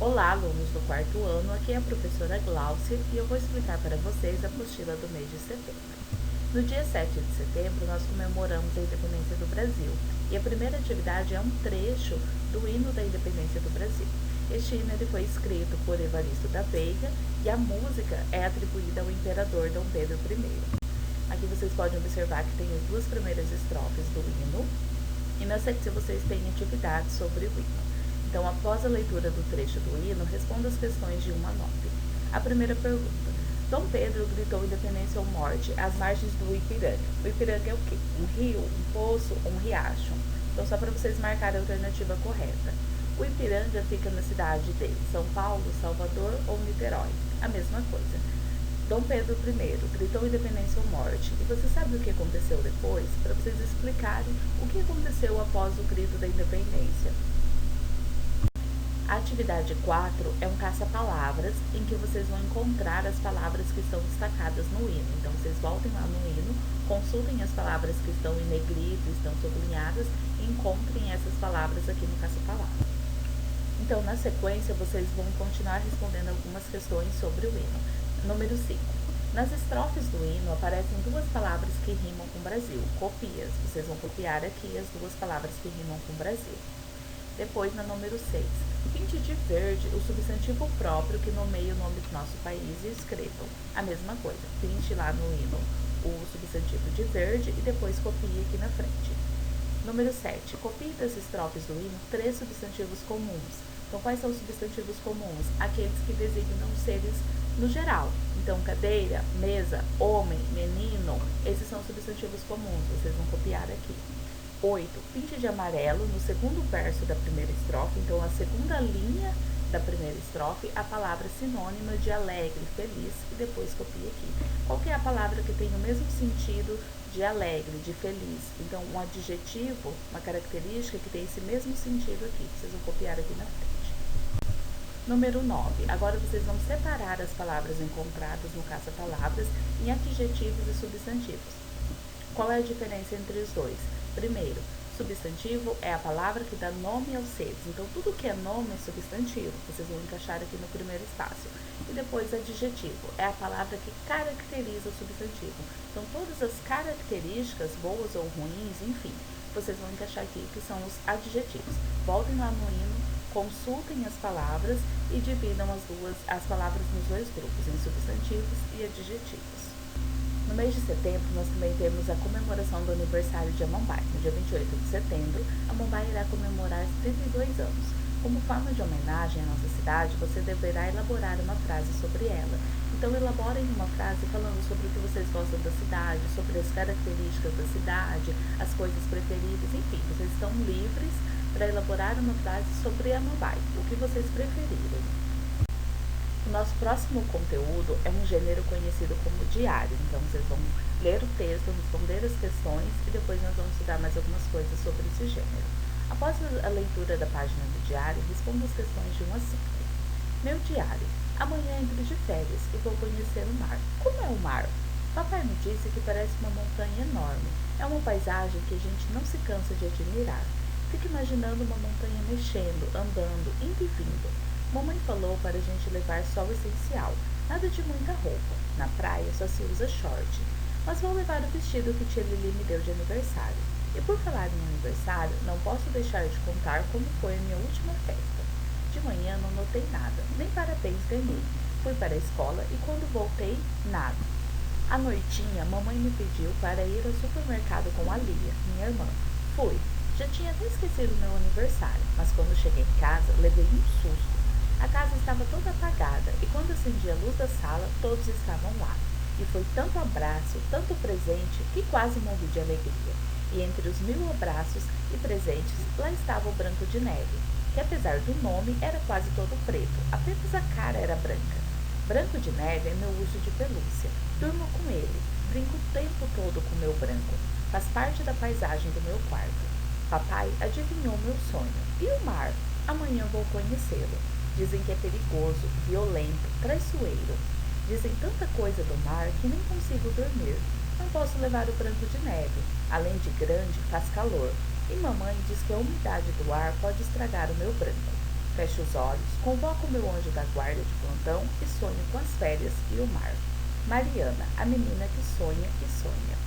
Olá, alunos do quarto ano, aqui é a professora Gláucia e eu vou explicar para vocês a apostila do mês de setembro. No dia 7 de setembro, nós comemoramos a independência do Brasil e a primeira atividade é um trecho do hino da independência do Brasil. Este hino ele foi escrito por Evaristo da Veiga e a música é atribuída ao imperador Dom Pedro I. Aqui vocês podem observar que tem as duas primeiras estrofes do hino e na sequência vocês têm atividades sobre o hino. Então, após a leitura do trecho do hino, responda as questões de 1 a 9. A primeira pergunta. Dom Pedro gritou independência ou morte às margens do Ipiranga. O Ipiranga é o quê? Um rio, um poço ou um riacho? Então, só para vocês marcarem a alternativa correta. O Ipiranga fica na cidade de São Paulo, Salvador ou Niterói? A mesma coisa. Dom Pedro I gritou independência ou morte. E você sabe o que aconteceu depois? Para vocês explicarem o que aconteceu após o grito da independência. A atividade 4 é um caça-palavras, em que vocês vão encontrar as palavras que estão destacadas no hino. Então, vocês voltem lá no hino, consultem as palavras que estão em negrito, estão sublinhadas, e encontrem essas palavras aqui no caça-palavras. Então, na sequência, vocês vão continuar respondendo algumas questões sobre o hino. Número 5. Nas estrofes do hino aparecem duas palavras que rimam com Brasil, copias. Vocês vão copiar aqui as duas palavras que rimam com Brasil. Depois, na número 6, pinte de verde o substantivo próprio que nomeia o nome do nosso país e escrevam a mesma coisa. Pinte lá no hino o substantivo de verde e depois copie aqui na frente. Número 7, copie das estrofes do hino 3 substantivos comuns. Então, quais são os substantivos comuns? Aqueles que designam seres no geral. Então, cadeira, mesa, homem, menino, esses são os substantivos comuns, vocês vão copiar aqui. 8. Pinte de amarelo no segundo verso da primeira estrofe, então a segunda linha da primeira estrofe, a palavra sinônima de alegre, feliz, e depois copie aqui. Qual que é a palavra que tem o mesmo sentido de alegre, de feliz? Então, um adjetivo, uma característica que tem esse mesmo sentido aqui, vocês vão copiar aqui na frente. Número 9. Agora vocês vão separar as palavras encontradas no caça-palavras em adjetivos e substantivos. Qual é a diferença entre os dois? Primeiro, substantivo é a palavra que dá nome aos seres. Então, tudo que é nome é substantivo. Vocês vão encaixar aqui no primeiro espaço. E depois, adjetivo é a palavra que caracteriza o substantivo. Então, todas as características, boas ou ruins, enfim, vocês vão encaixar aqui, que são os adjetivos. Voltem lá no hino, consultem as palavras e dividam as palavras nos dois grupos, em substantivos e adjetivos. No mês de setembro, nós também temos a comemoração do aniversário de Amambai. No dia 28 de setembro, Amambai irá comemorar 32 anos. Como forma de homenagem à nossa cidade, você deverá elaborar uma frase sobre ela. Então, elaborem uma frase falando sobre o que vocês gostam da cidade, sobre as características da cidade, as coisas preferidas, enfim, vocês estão livres para elaborar uma frase sobre Amambai, o que vocês preferirem. O nosso próximo conteúdo é um gênero conhecido como diário, então vocês vão ler o texto, responder as questões e depois nós vamos estudar mais algumas coisas sobre esse gênero. Após a leitura da página do diário, responda as questões de 1 a 5. Meu diário. Amanhã entro de férias e vou conhecer o mar. Como é o mar? Papai me disse que parece uma montanha enorme. É uma paisagem que a gente não se cansa de admirar. Fico imaginando uma montanha mexendo, andando, indo e vindo. Mamãe falou para a gente levar só o essencial, nada de muita roupa. Na praia só se usa short. Mas vou levar o vestido que tia Lili me deu de aniversário. E por falar em aniversário, não posso deixar de contar como foi a minha última festa. De manhã não notei nada, nem parabéns ganhei. Fui para a escola e quando voltei, nada. À noitinha, mamãe me pediu para ir ao supermercado com a Lia, minha irmã. Fui. Já tinha até esquecido o meu aniversário, mas quando cheguei em casa, levei um susto. A casa estava toda apagada e quando acendi a luz da sala, todos estavam lá. E foi tanto abraço, tanto presente, que quase morri de alegria. E entre os 1000 abraços e presentes, lá estava o Branco de Neve, que apesar do nome, era quase todo preto, apenas a cara era branca. Branco de Neve é meu urso de pelúcia. Durmo com ele, brinco o tempo todo com meu branco. Faz parte da paisagem do meu quarto. Papai adivinhou meu sonho. E o mar? Amanhã vou conhecê-lo. Dizem que é perigoso, violento, traiçoeiro. Dizem tanta coisa do mar que nem consigo dormir. Não posso levar o Branco de Neve. Além de grande, faz calor. E mamãe diz que a umidade do ar pode estragar o meu branco. Fecho os olhos, convoco meu anjo da guarda de plantão e sonho com as férias e o mar. Mariana, a menina que sonha e sonha.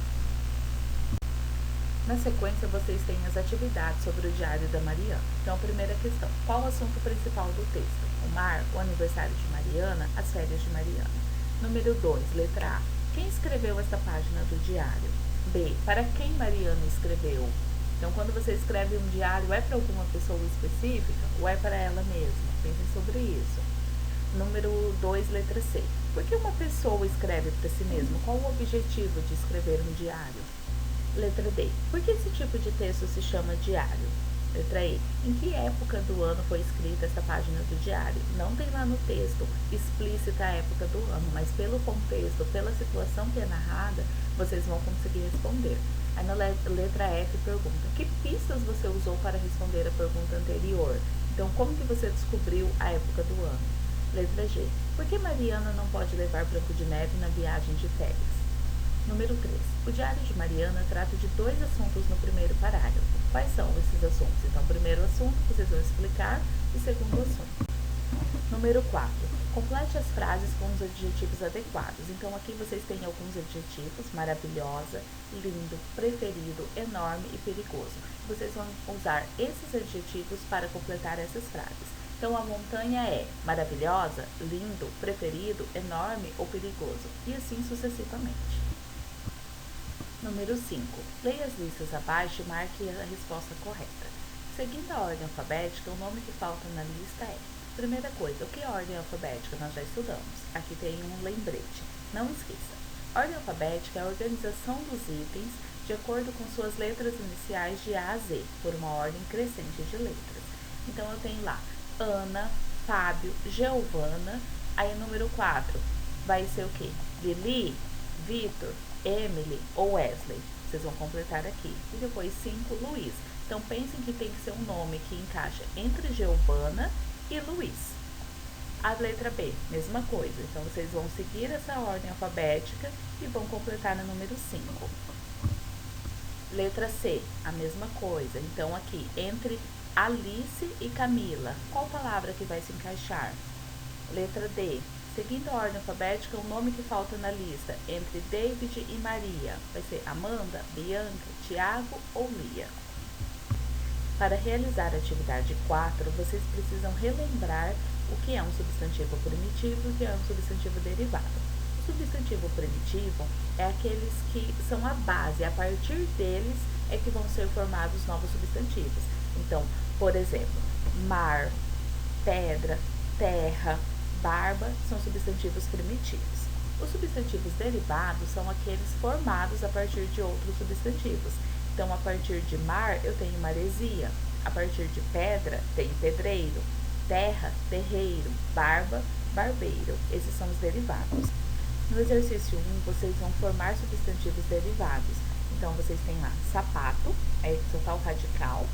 Na sequência, vocês têm as atividades sobre o diário da Mariana. Então, a primeira questão: qual o assunto principal do texto? O mar, o aniversário de Mariana, as férias de Mariana. Número 2, letra A. Quem escreveu esta página do diário? B. Para quem Mariana escreveu? Então, quando você escreve um diário, é para alguma pessoa específica ou é para ela mesma? Pensem sobre isso. Número 2, letra C. Por que uma pessoa escreve para si mesma? Qual o objetivo de escrever um diário? Letra D. Por que esse tipo de texto se chama diário? Letra E. Em que época do ano foi escrita esta página do diário? Não tem lá no texto explícita a época do ano, mas pelo contexto, pela situação que é narrada, vocês vão conseguir responder. Aí na letra F pergunta: que pistas você usou para responder a pergunta anterior? Então, como que você descobriu a época do ano? Letra G. Por que Mariana não pode levar Branco de Neve na viagem de férias? Número 3. O diário de Mariana trata de 2 assuntos no primeiro parágrafo. Quais são esses assuntos? Então, primeiro assunto, vocês vão explicar, e segundo assunto. Número 4. Complete as frases com os adjetivos adequados. Então, aqui vocês têm alguns adjetivos: maravilhosa, lindo, preferido, enorme e perigoso. Vocês vão usar esses adjetivos para completar essas frases. Então, a montanha é maravilhosa, lindo, preferido, enorme ou perigoso, e assim sucessivamente. Número 5. Leia as listas abaixo e marque a resposta correta. Seguindo a ordem alfabética, o nome que falta na lista é: primeira coisa, o que é ordem alfabética? Nós já estudamos. Aqui tem um lembrete. Não esqueça. Ordem alfabética é a organização dos itens de acordo com suas letras iniciais de A a Z, por uma ordem crescente de letras. Então, eu tenho lá Ana, Fábio, Giovana. Aí, número 4 vai ser o quê? Lili, Vitor, Emily ou Wesley. Vocês vão completar aqui. E depois 5, Luiz. Então, pensem que tem que ser um nome que encaixa entre Giovana e Luiz. A letra B, mesma coisa. Então, vocês vão seguir essa ordem alfabética e vão completar no número 5. Letra C, a mesma coisa. Então, aqui, entre Alice e Camila, qual palavra que vai se encaixar? Letra D. Seguindo a ordem alfabética, o nome que falta na lista entre David e Maria vai ser Amanda, Bianca, Tiago ou Lia. Para realizar a atividade 4, vocês precisam relembrar o que é um substantivo primitivo e o que é um substantivo derivado. O substantivo primitivo é aqueles que são a base, a partir deles é que vão ser formados novos substantivos. Então, por exemplo, mar, pedra, terra, barba são substantivos primitivos. Os substantivos derivados são aqueles formados a partir de outros substantivos. Então, a partir de mar, eu tenho maresia. A partir de pedra, tenho pedreiro. Terra, terreiro. Barba, barbeiro. Esses são os derivados. No exercício 1, vocês vão formar substantivos derivados. Então, vocês têm lá sapato, aí só tá o radical,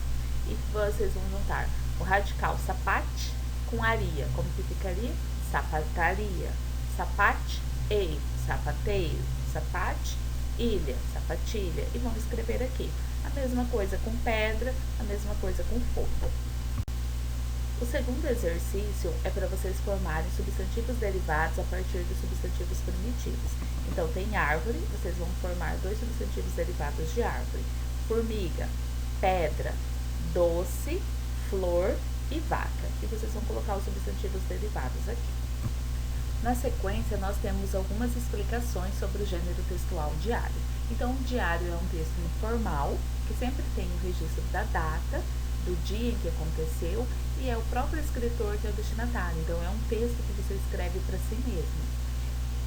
e vocês vão juntar o radical sapate com aria. Como que ficaria? Sapataria. Sapate, ei, sapateiro. Sapate, ilha, sapatilha. E vamos escrever aqui a mesma coisa com pedra, a mesma coisa com fogo. O segundo exercício é para vocês formarem substantivos derivados a partir dos substantivos primitivos. Então, tem árvore, vocês vão formar 2 substantivos derivados de árvore. Formiga, pedra, doce, flor e vaca. E vocês vão colocar os substantivos derivados aqui. Na sequência, nós temos algumas explicações sobre o gênero textual diário. Então, o diário é um texto informal, que sempre tem o registro da data, do dia em que aconteceu, e é o próprio escritor que é o destinatário. Então, é um texto que você escreve para si mesmo,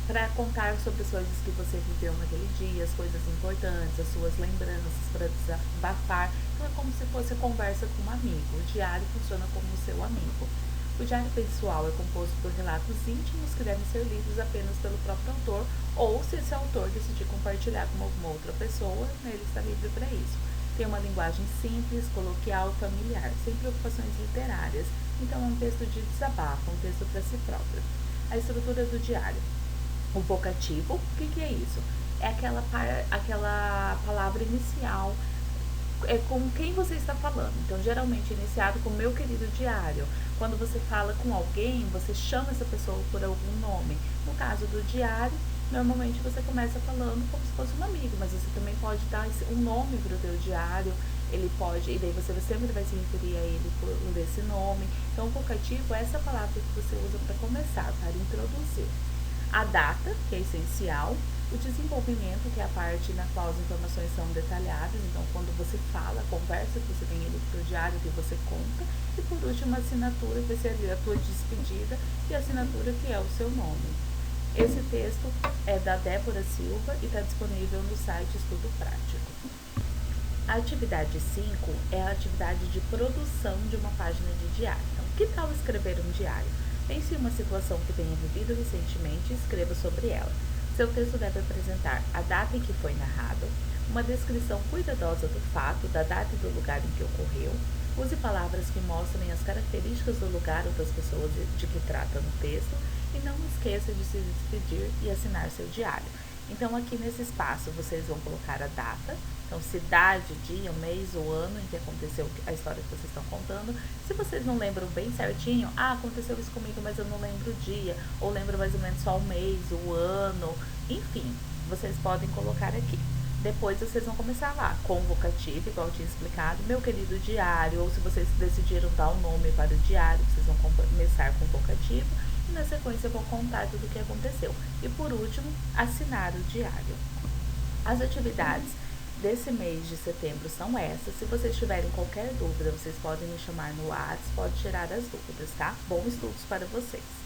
para contar sobre as coisas que você viveu naquele dia, as coisas importantes, as suas lembranças, para desabafar. Então, é como se fosse conversa com um amigo. O diário funciona como o seu amigo. O diário pessoal é composto por relatos íntimos que devem ser lidos apenas pelo próprio autor, ou se esse autor decidir compartilhar com alguma outra pessoa, ele está livre para isso. Tem uma linguagem simples, coloquial e familiar, sem preocupações literárias. Então, é um texto de desabafo, um texto para si próprio. A estrutura do diário. O vocativo, o que é isso? É aquela palavra inicial com quem você está falando. Então, geralmente iniciado com meu querido diário. Quando você fala com alguém, você chama essa pessoa por algum nome. No caso do diário, normalmente você começa falando como se fosse um amigo, mas você também pode dar um nome para o teu diário. Ele pode, e daí você sempre vai se referir a ele por esse nome. Então, o vocativo é essa palavra que você usa para começar, para introduzir. A data, que é essencial. O desenvolvimento, que é a parte na qual as informações são detalhadas. Então, quando você fala, a conversa que você tem ali no seu diário, que você conta. E por último, a assinatura, que vai ser ali a tua despedida, e a assinatura, que é o seu nome. Esse texto é da Débora Silva e está disponível no site Estudo Prático. A atividade 5 é a atividade de produção de uma página de diário. Então, que tal escrever um diário? Pense em uma situação que tenha vivido recentemente e escreva sobre ela. Seu texto deve apresentar a data em que foi narrado, uma descrição cuidadosa do fato, da data e do lugar em que ocorreu. Use palavras que mostrem as características do lugar ou das pessoas de que trata no texto e não esqueça de se despedir e assinar seu diário. Então, aqui nesse espaço, vocês vão colocar a data, então cidade, dia, mês ou ano em que aconteceu a história que vocês estão contando. Se vocês não lembram bem certinho, aconteceu isso comigo, mas eu não lembro o dia, ou lembro mais ou menos só o mês, o ano, enfim, vocês podem colocar aqui. Depois vocês vão começar lá, com o vocativo, igual eu tinha explicado, meu querido diário, ou se vocês decidiram dar um nome para o diário, vocês vão começar com o vocativo, e na sequência eu vou contar tudo o que aconteceu. E por último, assinar o diário. As atividades desse mês de setembro são essas. Se vocês tiverem qualquer dúvida, vocês podem me chamar no WhatsApp, pode tirar as dúvidas, tá? Bons estudos para vocês!